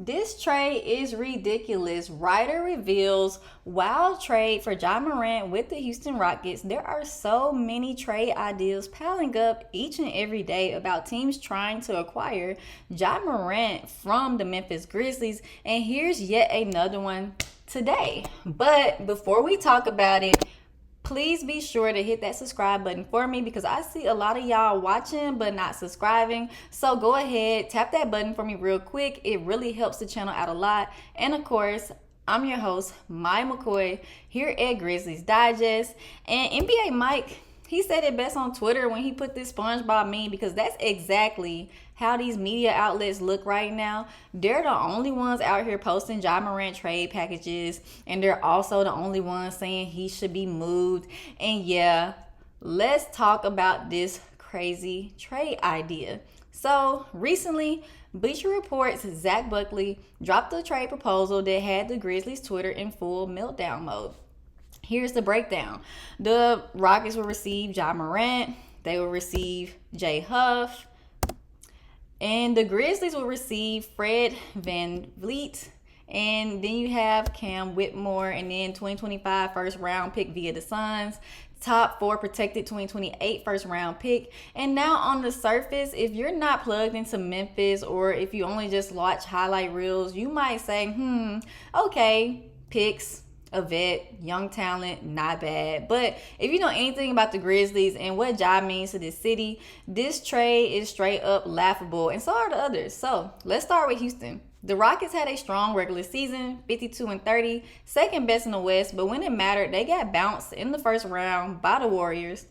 This trade is ridiculous. Ryder reveals wild trade for Ja Morant with the Houston Rockets. There are so many trade ideas piling up each and every day about teams trying to acquire Ja Morant from the Memphis Grizzlies. And here's yet another one today. But before we talk about it, please be sure to hit that subscribe button for me because I see a lot of y'all watching but not subscribing. So go ahead, tap that button for me real quick. It really helps the channel out a lot. And of course, I'm your host, Maya McCoy, here at Grizzlies Digest. And NBA Mike, he said it best on Twitter when he put this SpongeBob meme, because that's exactly how these media outlets look right now. They're the only ones out here posting Ja Morant trade packages, and they're also the only ones saying he should be moved. And yeah, let's talk about this crazy trade idea. So recently, Bleacher reports Zach Buckley dropped a trade proposal that had the Grizzlies Twitter in full meltdown mode. Here's the breakdown. The Rockets will receive Ja Morant. They will receive Jay Huff. And the Grizzlies will receive Fred VanVleet. And then you have Cam Whitmore. And then 2025 first round pick via the Suns. Top 4 protected 2028 first round pick. And now on the surface, if you're not plugged into Memphis, or if you only just watch highlight reels, you might say, okay, picks, a vet, young talent, not bad. But if you know anything about the Grizzlies and what Ja means to this city, this trade is straight up laughable, and so are the others. So let's start with Houston. The Rockets had a strong regular season, 52-30, second best in the West, but when it mattered, they got bounced in the first round by the Warriors.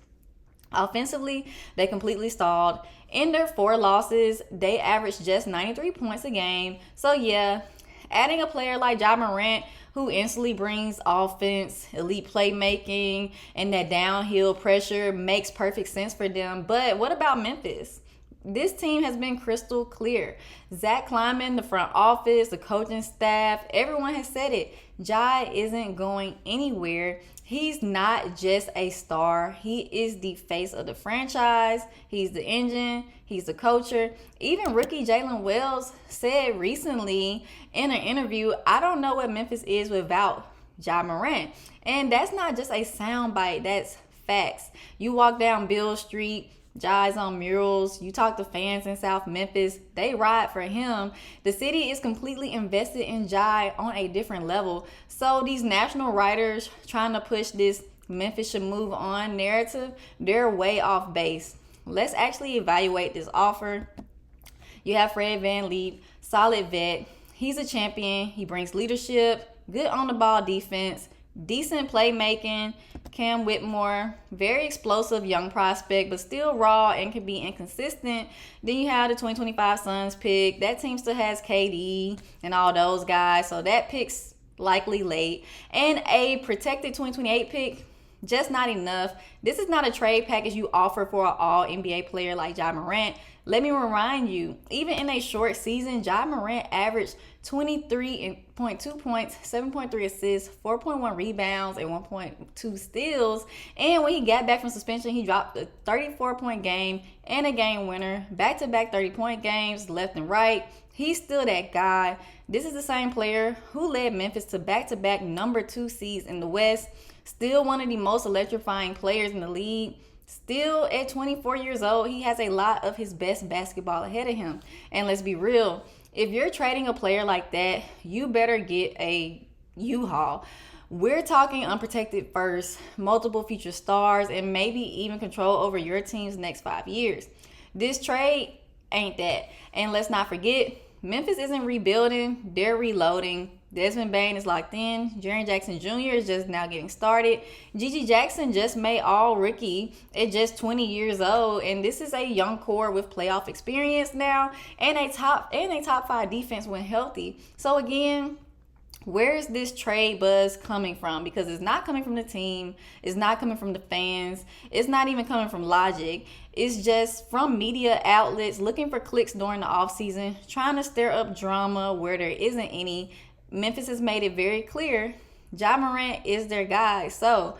Offensively, they completely stalled. In their 4 losses, they averaged just 93 points a game. So yeah, adding a player like Ja Morant, who instantly brings offense, elite playmaking, and that downhill pressure, makes perfect sense for them. But what about Memphis? This team has been crystal clear. Zach Kleiman, the front office, the coaching staff, everyone has said it. Ja isn't going anywhere. He's not just a star. He is the face of the franchise. He's the engine. He's the coacher. Even rookie Jaylen Wells said recently in an interview, I don't know what Memphis is without Ja Morant. And that's not just a soundbite. That's facts. You walk down Beale Street, Ja's on murals. You talk to fans in South Memphis, they ride for him. The city is completely invested in Ja on a different level. So these national writers trying to push this Memphis should move on narrative, they're way off base. Let's actually evaluate this offer. You have Fred VanVleet, solid vet. He's a champion. He brings leadership, good on the ball defense, decent playmaking. Cam Whitmore, very explosive young prospect, but still raw and can be inconsistent. Then you have the 2025 Suns pick. That team still has KD and all those guys, so that pick's likely late. And a protected 2028 pick, just not enough. This is not a trade package you offer for an all-NBA player like Ja Morant. Let me remind you, even in a short season, Ja Morant averaged 23.2 points, 7.3 assists, 4.1 rebounds, and 1.2 steals. And when he got back from suspension, he dropped a 34-point game and a game winner, back-to-back 30-point games left and right. He's still that guy. This is the same player who led Memphis to back-to-back number 2 seeds in the West. Still one of the most electrifying players in the league. Still at 24 years old, he has a lot of his best basketball ahead of him. And let's be real, if you're trading a player like that, you better get a U-Haul. We're talking unprotected first, multiple future stars, and maybe even control over your team's next 5 years. This trade ain't that. And let's not forget, Memphis isn't rebuilding, they're reloading. Desmond Bane is locked in. Jaren Jackson Jr. is just now getting started. Gigi Jackson just made all rookie at just 20 years old. And this is a young core with playoff experience now and a top 5 defense when healthy. So again, where is this trade buzz coming from? Because it's not coming from the team. It's not coming from the fans. It's not even coming from logic. It's just from media outlets looking for clicks during the offseason, trying to stir up drama where there isn't any. Memphis has made it very clear Ja Morant is their guy. So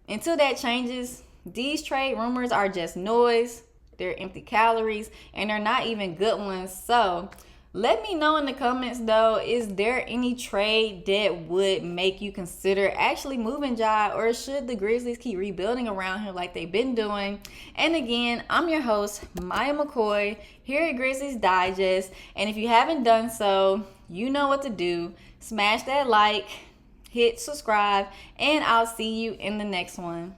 until that changes, these trade rumors are just noise. They're empty calories, and they're not even good ones. So Let me know in the comments though, is there any trade that would make you consider actually moving Ja, or should the Grizzlies keep rebuilding around him like they've been doing? And again, I'm your host, Maya McCoy, here at Grizzlies Digest. And if you haven't done so, you know what to do. Smash that like, hit subscribe, and I'll see you in the next one.